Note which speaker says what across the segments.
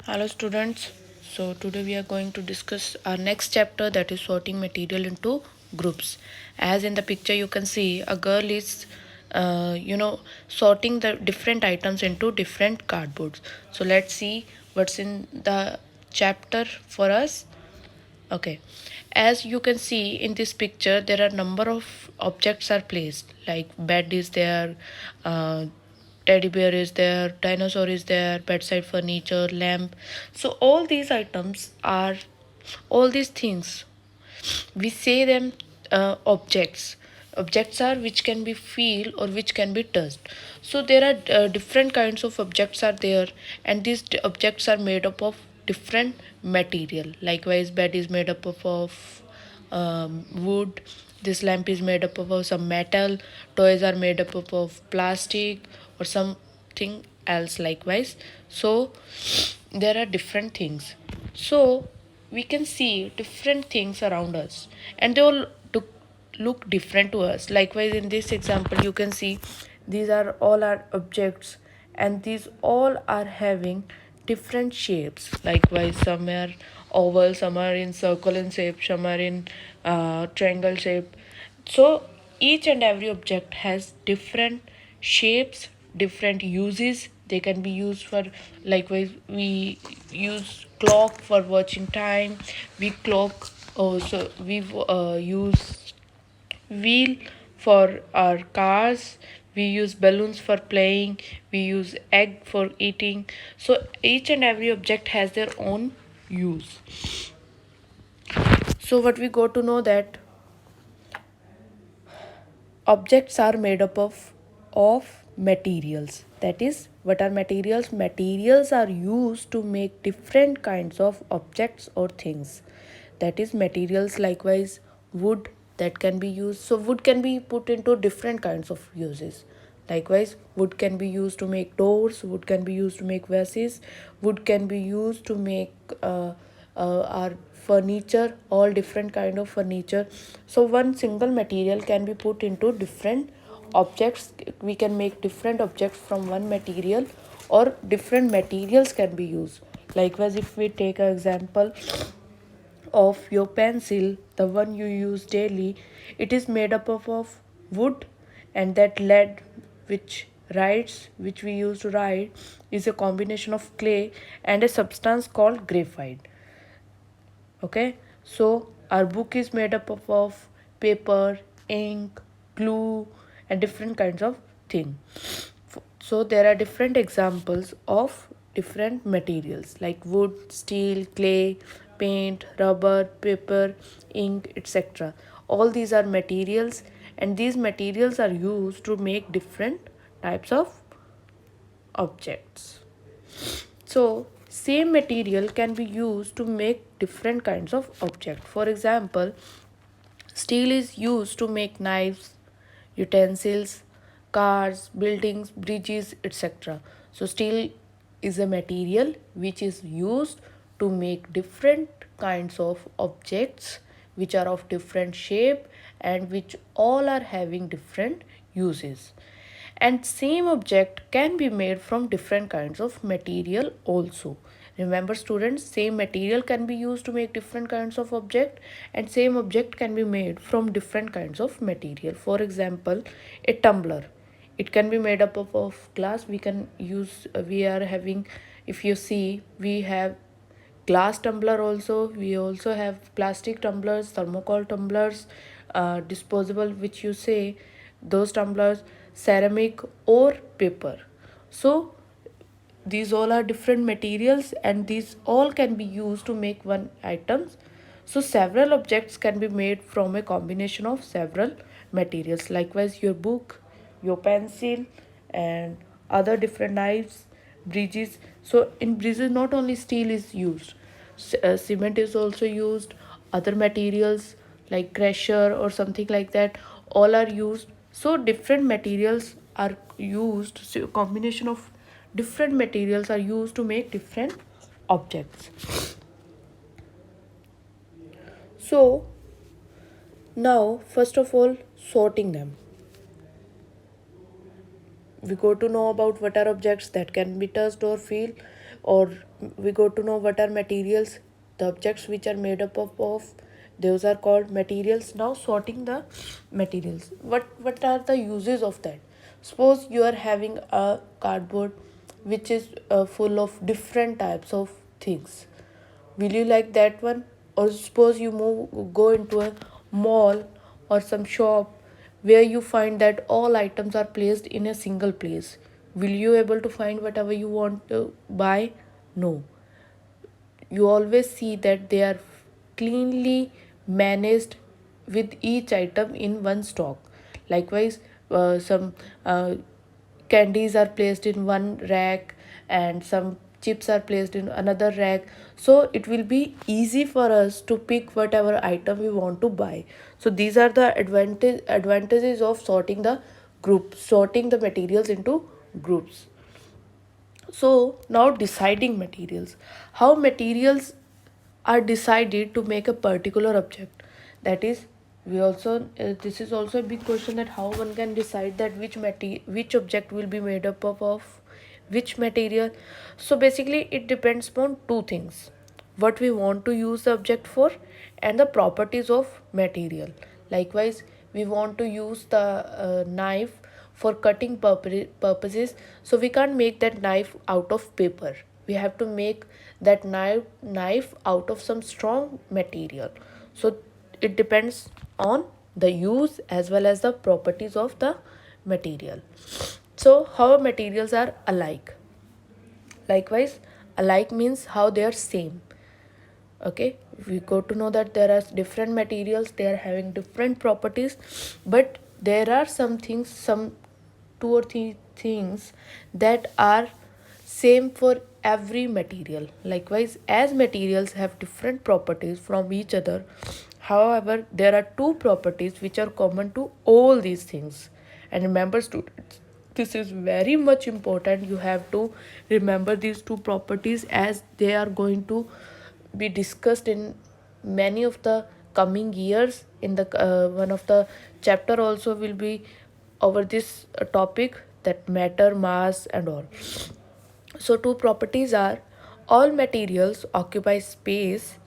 Speaker 1: Hello students. So today we are going to discuss our next chapter, that is sorting material into groups. As in the picture you can see a girl is sorting the different items into different cardboards. So let's see what's in the chapter for us. Okay, as you can see in this picture, there are number of objects are placed, like bed is there, uh, teddy bear is there, dinosaur is there, bedside furniture, lamp. So all these things, we say them objects. Objects are which can be feel or which can be touched. So there are different kinds of objects are there, and these objects are made up of different material. Likewise, bed is made up of wood. This lamp is made up of some metal. Toys are made up of plastic or something else. Likewise, so there are different things. So we can see different things around us, and they all look different to us. Likewise, in this example you can see these are all our objects, and these all are having different shapes. Likewise, some are oval, some are in circle in shape, some are in triangle shape. So each and every object has different shapes, different uses. They can be used for, likewise we use clock for watching time. We clock also we use wheel for our cars. We use balloons for playing. We use egg for eating. So each and every object has their own use. So what we got to know that objects are made up of materials. That is, what are materials? Materials are used to make different kinds of objects or things. That is materials. Likewise, wood, that can be used. So wood can be put into different kinds of uses. Likewise, wood can be used to make doors, wood can be used to make vases, wood can be used to make our furniture, all different kind of furniture. So one single material can be put into different objects. We can make different objects from one material, or different materials can be used. Likewise, if we take an example of your pencil, the one you use daily, it is made up of wood, and that lead which we use to write is a combination of clay and a substance called graphite. Okay, so our book is made up of paper, ink, glue, and different kinds of thing. So there are different examples of different materials like wood, steel, clay, paint, rubber, paper, ink, etc. All these are materials, and these materials are used to make different types of objects. So same material can be used to make different kinds of objects. For example, steel is used to make knives, utensils, cars, buildings, bridges, etc. So steel is a material which is used to make different kinds of objects which are of different shape, and which all are having different uses. And same object can be made from different kinds of material also. Remember students, same material can be used to make different kinds of object, and same object can be made from different kinds of material. For example, a tumbler, it can be made up of glass. We can use we are having, if you see, we have glass tumbler also. We also have plastic tumblers, thermocol tumblers, disposable, which you say, those tumblers, ceramic or paper. So these all are different materials, and these all can be used to make one items. So several objects can be made from a combination of several materials. Likewise, your book, your pencil, and other different knives, bridges. So in bridges, not only steel is used, cement is also used, other materials like crusher or something like that, all are used. So different materials are used. So a combination of different materials are used to make different objects. So now, first of all, sorting them. We go to know about what are objects that can be touched or feel, or we go to know what are materials. The objects which are made up of those are called materials. Now sorting the materials, what are the uses of that? Suppose you are having a cardboard which is full of different types of things. Will you like that one? Or suppose you go into a mall or some shop where you find that all items are placed in a single place. Will you able to find whatever you want to buy? No. You always see that they are cleanly managed with each item in one stock. Likewise, some candies are placed in one rack and some chips are placed in another rack, so it will be easy for us to pick whatever item we want to buy. So these are the advantages of sorting the materials into groups. So now deciding materials. How materials are decided to make a particular object. That is, we also this is also a big question, that how one can decide that which object will be made up of which material. So basically it depends upon two things: what we want to use the object for and the properties of material. Likewise, we want to use the knife for cutting purposes, so we can't make that knife out of paper. We have to make that knife out of some strong material. So it depends on the use as well as the properties of the material. So how materials are alike? Likewise, alike means how they are same. Okay, we got to know that there are different materials, they are having different properties, but there are some two or three things that are same for every material. Likewise, as materials have different properties from each other, however there are two properties which are common to all these things. And remember students, this is very much important. You have to remember these two properties as they are going to be discussed in many of the coming years. In the one of the chapter also will be over this topic, that matter, mass and all. So two properties are: all materials occupy space.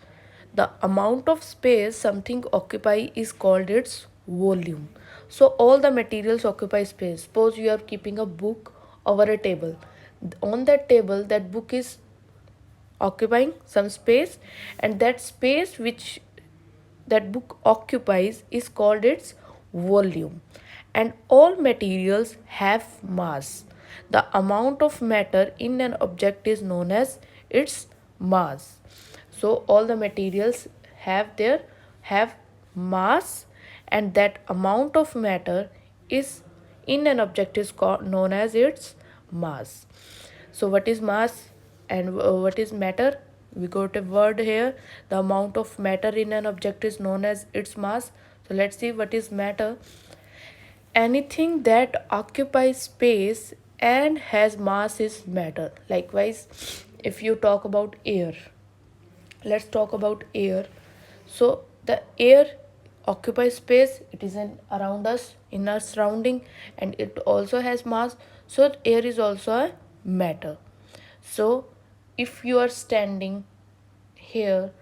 Speaker 1: The amount of space something occupy is called its volume. So all the materials occupy space. Suppose you are keeping a book over a table. On that table, that book is occupying some space, and that space which that book occupies is called its volume. And all materials have mass. The amount of matter in an object is known as its mass. So all the materials have mass, and that amount of matter is in an object is known as its mass. So what is mass and what is matter? We got a word here. The amount of matter in an object is known as its mass. So let's see what is matter. Anything that occupies space and has mass is matter. Likewise, if you talk about air, let's talk about air. So the air occupies space, it is around us, in our surrounding, and it also has mass. So air is also a matter. So if you are standing here,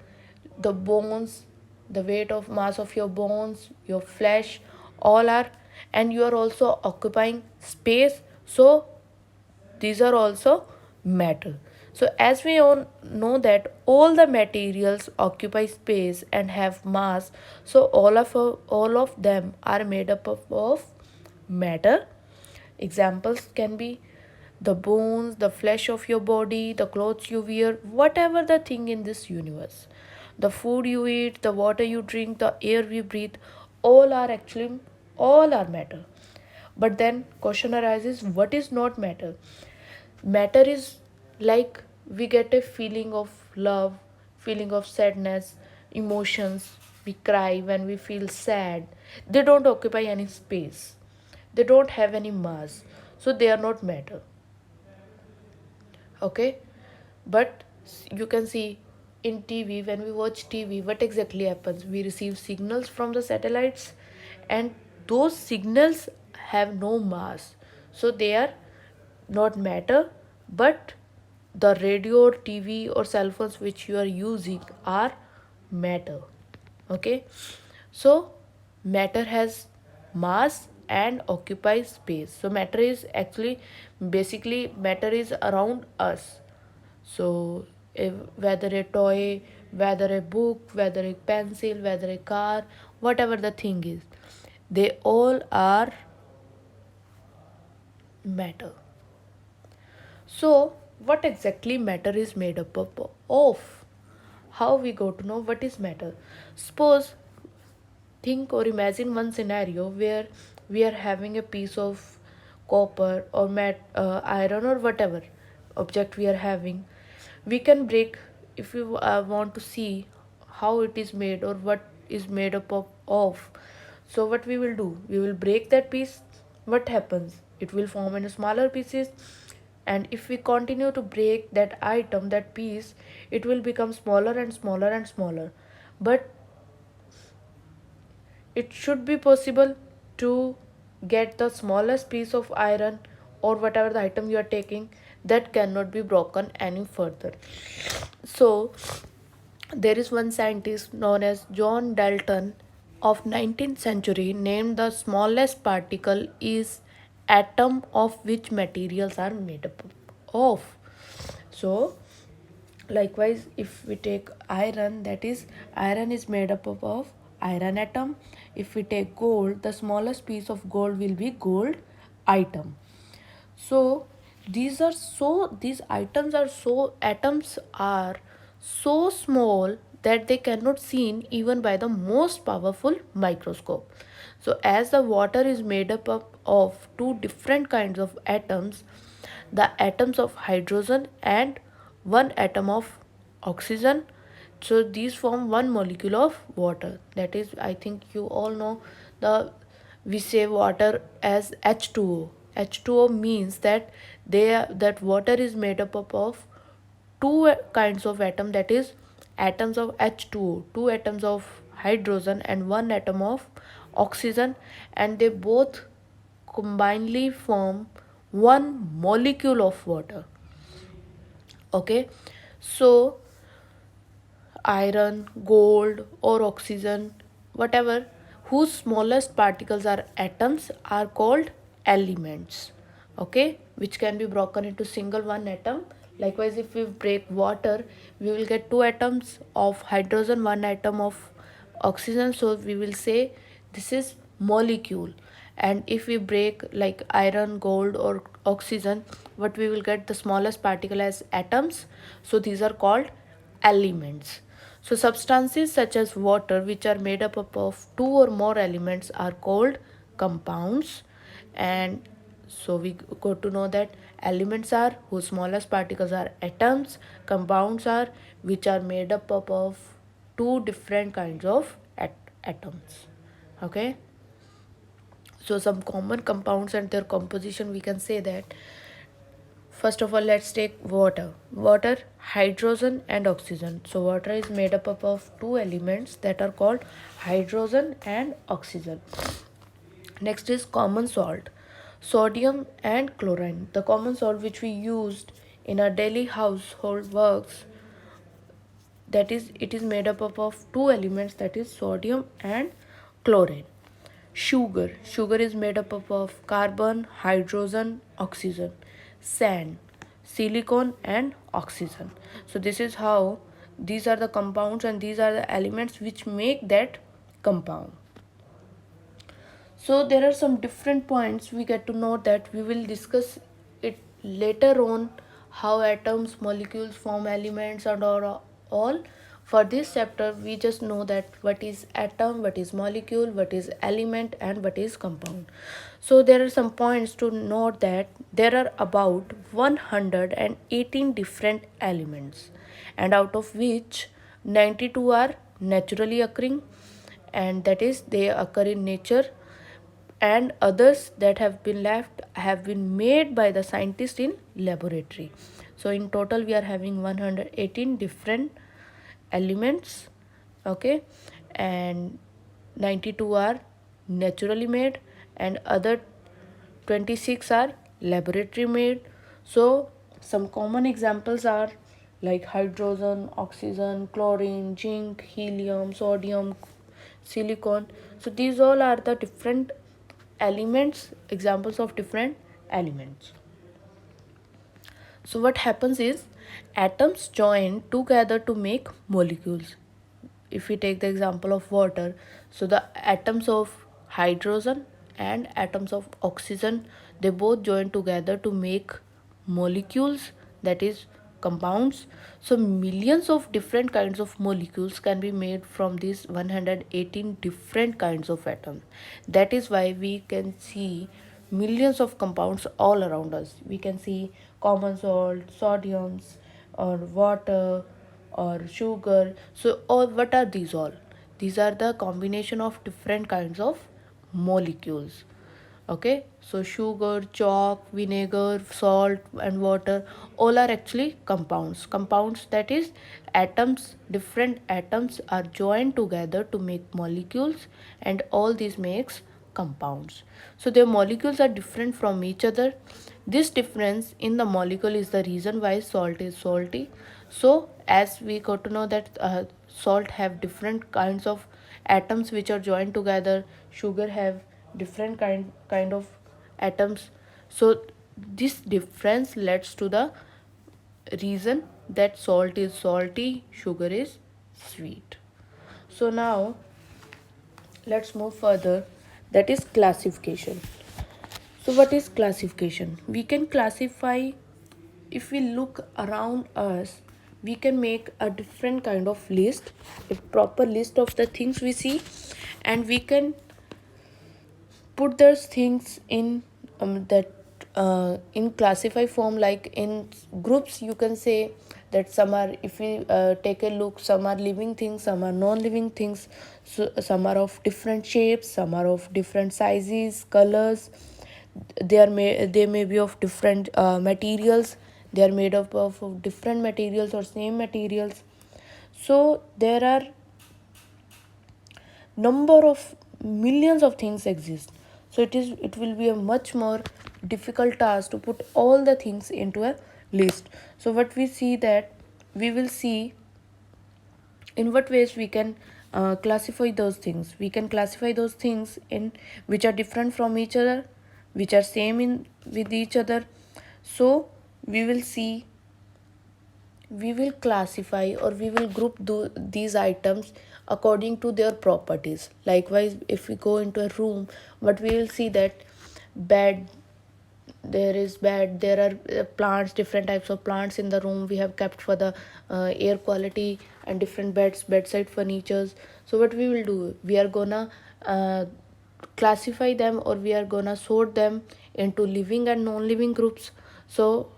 Speaker 1: the bones, the weight of mass of your bones, your flesh, all are, and you are also occupying space, so these are also matter. So as we all know that all the materials occupy space and have mass, so all of them are made up of matter. Examples can be the bones, the flesh of your body, the clothes you wear, whatever the thing in this universe. The food you eat, the water you drink, the air we breathe, all are matter. But then question arises, what is not matter? Matter is like we get a feeling of love, feeling of sadness, emotions. We cry when we feel sad. They don't occupy any space. They don't have any mass. So they are not matter. Okay? But you can see in TV, when we watch TV, what exactly happens? We receive signals from the satellites, and those signals have no mass. So they are not matter, but the radio, TV, or cell phones which you are using are matter. Okay, so matter has mass and occupies space. So matter is actually, basically matter is around us. So if, whether a toy, whether a book, whether a pencil, whether a car, whatever the thing is, they all are matter. So what exactly matter is made up of? How we go to know what is matter? Suppose, think or imagine one scenario where we are having a piece of copper or iron or whatever object we are having. We can break, if you want to see how it is made or what is made up of. So what we will do, we will break that piece. What happens, it will form into smaller pieces, and if we continue to break that item, that piece, it will become smaller and smaller and smaller. But it should be possible to get the smallest piece of iron or whatever the item you are taking, that cannot be broken any further. So there is one scientist known as John Dalton of 19th century named the smallest particle is atom, of which materials are made up of. So likewise, if we take iron, that is, iron is made up of iron atom. If we take gold, the smallest piece of gold will be gold atom. So these items are so, atoms are so small that they cannot seen even by the most powerful microscope. So as the water is made up of two different kinds of atoms, the atoms of hydrogen and one atom of oxygen, so these form one molecule of water. That is, I think you all know, the we say water as H2O. H2O means that that water is made up of two kinds of atom, that is atoms of H2O, two atoms of hydrogen and one atom of oxygen, and they both combinedly form one molecule of water. Okay, so iron, gold, or oxygen, whatever, whose smallest particles are atoms, are called elements. Okay, which can be broken into single one atom. Likewise, if we break water, we will get two atoms of hydrogen, one atom of oxygen. So we will say this is molecule. And if we break like iron, gold, or oxygen, what we will get, the smallest particle as atoms. So these are called elements. So substances such as water, which are made up of two or more elements, are called compounds. And so we got to know that elements are whose smallest particles are atoms, compounds are which are made up of two different kinds of atoms. Okay, so some common compounds and their composition, we can say that, first of all, let's take water. Water, hydrogen and oxygen. So water is made up of two elements that are called hydrogen and oxygen. Next is common salt, sodium and chlorine. The common salt which we used in our daily household works, that is, it is made up of two elements, that is sodium and chlorine. Sugar is made up of carbon, hydrogen, oxygen. Sand, silicon and oxygen. So this is how these are the compounds and these are the elements which make that compound. So there are some different points we get to know that we will discuss it later on, how atoms, molecules form elements and all. For this chapter we just know that what is atom, what is molecule, what is element and what is compound. So there are some points to note, that there are about 118 different elements, and out of which 92 are naturally occurring, and that is they occur in nature, and others that have been left have been made by the scientists in laboratory. So in total we are having 118 different elements. Okay, and 92 are naturally made and other 26 are laboratory made. So Some common examples are like hydrogen, oxygen, chlorine, zinc, helium, sodium, silicon. So these all are the different elements, examples of different elements. So what happens is atoms join together to make molecules. If we take the example of water, so the atoms of hydrogen and atoms of oxygen, they both join together to make molecules, that is compounds. So millions of different kinds of molecules can be made from these 118 different kinds of atoms. That is why we can see millions of compounds all around us. We can see common salt, sodiums, or water, or sugar. So all, what are these all? These are the combination of different kinds of molecules. Okay, so sugar, chalk, vinegar, salt, and water, all are actually compounds, that is atoms. Different atoms are joined together to make molecules, and all these makes compounds. So their molecules are different from each other. This difference in the molecule is the reason why salt is salty. So as we got to know that salt have different kinds of atoms which are joined together, sugar have different kind of atoms. So this difference leads to the reason that salt is salty, sugar is sweet. So now let's move further, that is classification. So what is classification? We can classify, if we look around us, we can make a different kind of list, a proper list of the things we see, and we can put those things in that in classify form, like in groups. You can say that some are, if we take a look, some are living things, some are non-living things. So some are of different shapes, some are of different sizes, colors. They may be of different materials. They are made up of different materials or same materials. So there are number of millions of things exist. So it will be a much more difficult task to put all the things into a list. So what we see, that we will see in what ways we can classify those things. We can classify those things in which are different from each other, which are same in with each other. So we will see, we will classify, or we will group these items according to their properties. Likewise, if we go into a room, but we will see that bed, there are plants, different types of plants in the room we have kept for the air quality, and different bedside furnitures. So what we will do, we are gonna classify them, or we are gonna sort them into living and non-living groups. So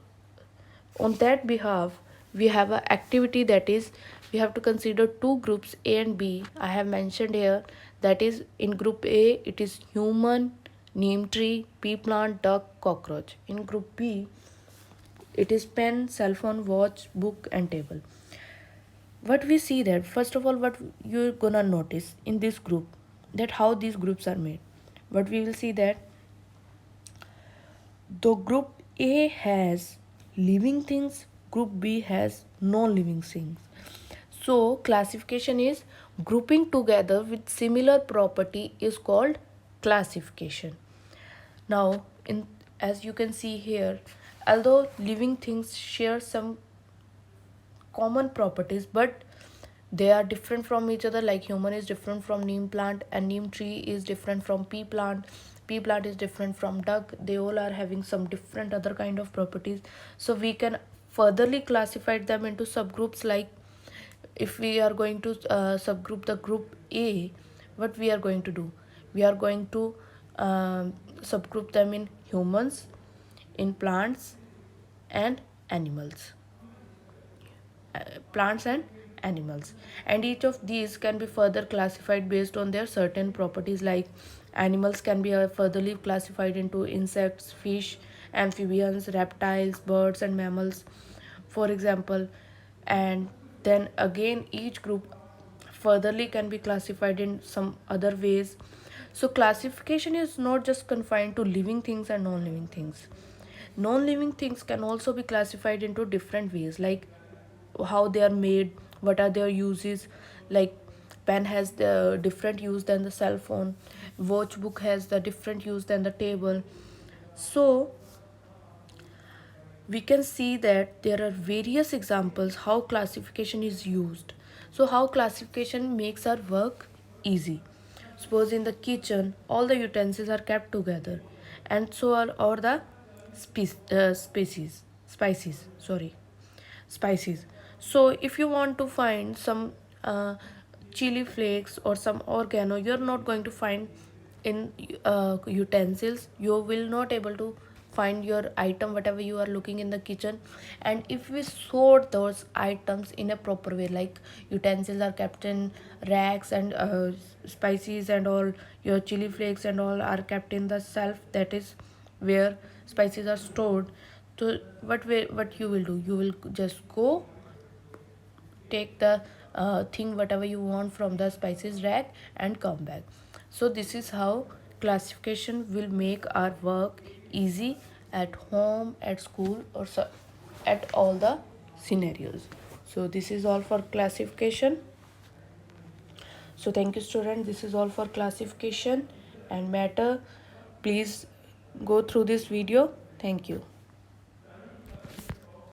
Speaker 1: on that behalf, we have an activity, that is we have to consider two groups, A and B. I have mentioned here, that is in group A it is human, neem tree, pea plant, duck, cockroach. In group B it is pen, cell phone, watch, book, and table. What we see that, first of all, what you're gonna notice in this group, that how these groups are made. But we will see that the group A has living things, group B has non-living things. So classification is grouping together with similar property is called classification. Now, in as you can see here, although living things share some common properties, but they are different from each other. Like human is different from neem plant, and neem tree is different from pea plant. Pea plant is different from duck. They all are having some different other kind of properties. So we can furtherly classify them into subgroups. Like if we are going to subgroup the group A, what we are going to do, we are going to subgroup them in humans, in plants, and animals. Plants and animals, and each of these can be further classified based on their certain properties. Like animals can be furtherly classified into insects, fish, amphibians, reptiles, birds, and mammals, for example. And then again each group furtherly can be classified in some other ways. So classification is not just confined to living things and non-living things. Non-living things can also be classified into different ways, like how they are made, what are their uses. Like pen has the different use than the cell phone, watch book has the different use than the table. So we can see that there are various examples how classification is used. So how classification makes our work easy. Suppose in the kitchen all the utensils are kept together, and so are all the species spices, sorry, spices. So if you want to find some chili flakes or some oregano, you're not going to find in utensils. You will not able to find your item whatever you are looking in the kitchen. And if we sort those items in a proper way, like utensils are kept in racks, and spices and all your chili flakes and all are kept in the shelf, that is where spices are stored. So what you will do, you will just go take the thing whatever you want from the spices rack and come back. So this is how classification will make our work easy at home, at school, or at all the scenarios. So this is all for classification. So thank you student, this is all for classification and matter. Please go through this video. Thank you.